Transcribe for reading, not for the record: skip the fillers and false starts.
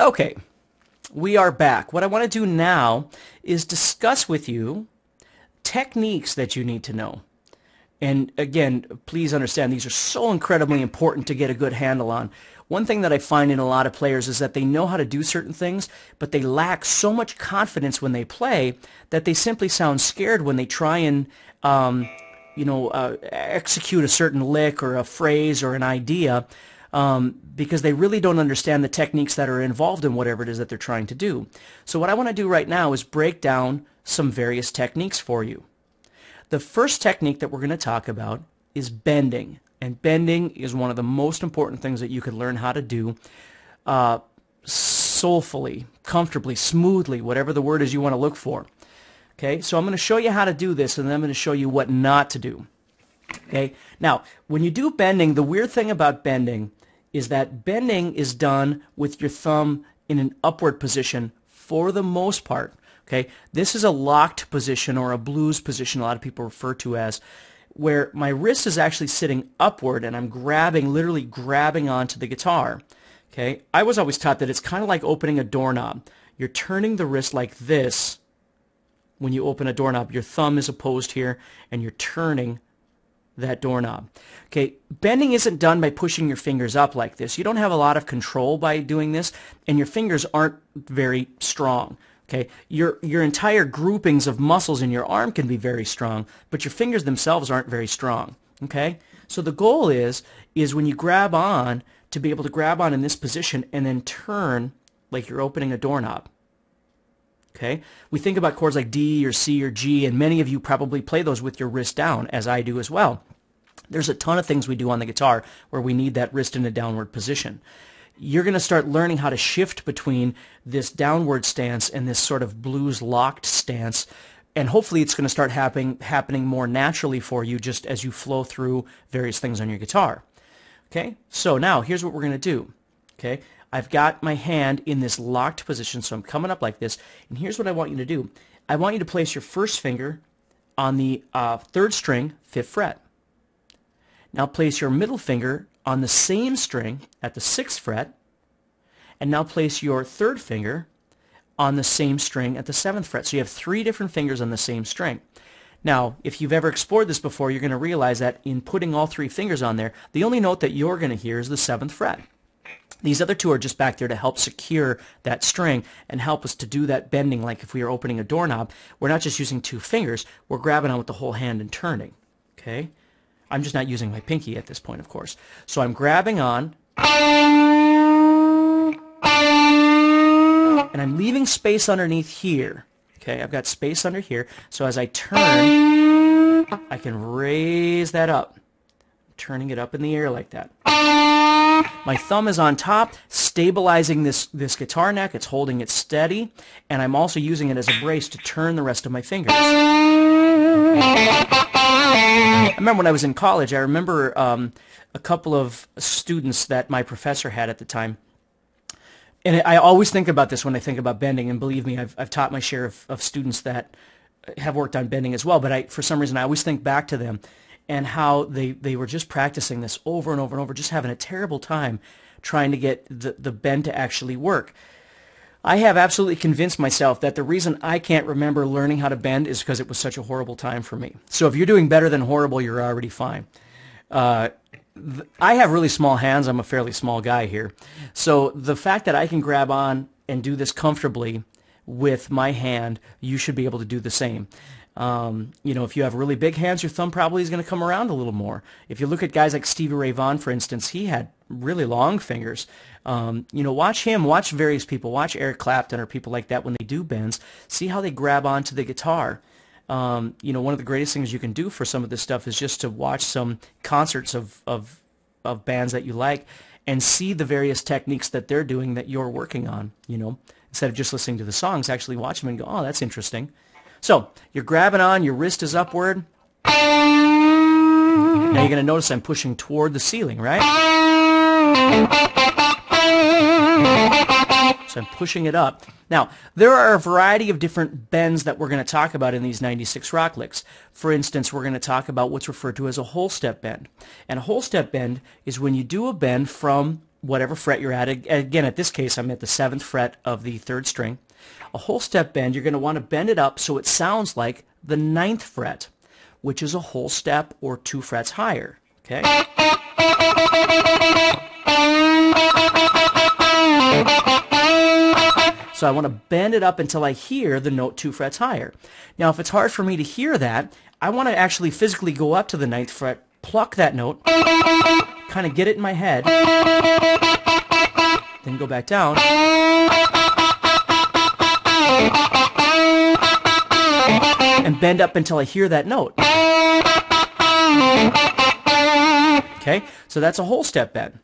Okay, we are back. What I want to do now is discuss with you techniques that you need to know. And again, please understand these are so incredibly important to get a good handle on. One thing that I find in a lot of players is that they know how to do certain things, but they lack so much confidence when they play that they simply sound scared when they try and execute a certain lick or a phrase or an idea, because they really don't understand the techniques that are involved in whatever it is that they're trying to do. So what I want to do right now is break down some various techniques for you. The first technique that we're going to talk about is bending. And bending is one of the most important things that you can learn how to do soulfully, comfortably, smoothly, whatever the word is you want to look for. Okay, so I'm going to show you how to do this, and then I'm going to show you what not to do. Okay, now, when you do bending, the weird thing about bending is that bending is done with your thumb in an upward position for the most part. Okay, this is a locked position or a blues position a lot of people refer to as, where my wrist is actually sitting upward and I'm grabbing, literally grabbing onto the guitar. Okay, I was always taught that it's kind of like opening a doorknob. You're turning the wrist like this when you open a doorknob. Your thumb is opposed here and you're turning that doorknob. Okay, bending isn't done by pushing your fingers up like this. You don't have a lot of control by doing this, and your fingers aren't very strong. Okay, your entire groupings of muscles in your arm can be very strong, but your fingers themselves aren't very strong. Okay, so the goal is when you grab on, to be able to grab on in this position and then turn like you're opening a doorknob. Okay, we think about chords like D or C or G, and many of you probably play those with your wrist down, as I do as well. There's a ton of things we do on the guitar where we need that wrist in a downward position. You're going to start learning how to shift between this downward stance and this sort of blues locked stance, and hopefully it's going to start happening more naturally for you just as you flow through various things on your guitar. Okay, so now here's what we're going to do. Okay, I've got my hand in this locked position, so I'm coming up like this, and here's what I want you to do. I want you to place your first finger on the 3rd string, 5th fret. Now place your middle finger on the same string at the 6th fret, and now place your 3rd finger on the same string at the 7th fret. So you have 3 different fingers on the same string. Now, if you've ever explored this before, you're going to realize that in putting all 3 fingers on there, the only note that you're going to hear is the 7th fret. These other 2 are just back there to help secure that string and help us to do that bending like if we were opening a doorknob. We're not just using 2 fingers, we're grabbing on with the whole hand and turning. Okay? I'm just not using my pinky at this point, of course. So I'm grabbing on, and I'm leaving space underneath here. Okay, I've got space under here. So as I turn, I can raise that up, turning it up in the air like that. My thumb is on top, stabilizing this guitar neck. It's holding it steady, and I'm also using it as a brace to turn the rest of my fingers. I remember when I was in college, I remember a couple of students that my professor had at the time. And I always think about this when I think about bending, and believe me, I've taught my share of students that have worked on bending as well, but for some reason I always think back to them and how they were just practicing this over and over and over, just having a terrible time trying to get the bend to actually work. I have absolutely convinced myself that the reason I can't remember learning how to bend is because it was such a horrible time for me. So if you're doing better than horrible, you're already fine. I have really small hands. I'm a fairly small guy here. So the fact that I can grab on and do this comfortably with my hand, you should be able to do the same. If you have really big hands, your thumb probably is going to come around a little more. If you look at guys like Stevie Ray Vaughan, for instance, he had really long fingers. Watch him, watch various people, watch Eric Clapton or people like that when they do bends. See how they grab onto the guitar. One of the greatest things you can do for some of this stuff is just to watch some concerts of bands that you like and see the various techniques that they're doing that you're working on, Instead of just listening to the songs, actually watch them and go, oh, that's interesting. So you're grabbing on, your wrist is upward. Now you're going to notice I'm pushing toward the ceiling, right? So I'm pushing it up. Now, there are a variety of different bends that we're going to talk about in these 96 rock licks. For instance, we're going to talk about what's referred to as a whole step bend. And a whole step bend is when you do a bend from whatever fret you're at. Again, at this case, I'm at the 7th fret of the 3rd string. A whole step bend, you're going to want to bend it up so it sounds like the 9th fret, which is a whole step or 2 frets higher. Okay? So I want to bend it up until I hear the note 2 frets higher. Now, if it's hard for me to hear that, I want to actually physically go up to the 9th fret, pluck that note, kind of get it in my head, then go back down, and bend up until I hear that note. Okay, so that's a whole step bend.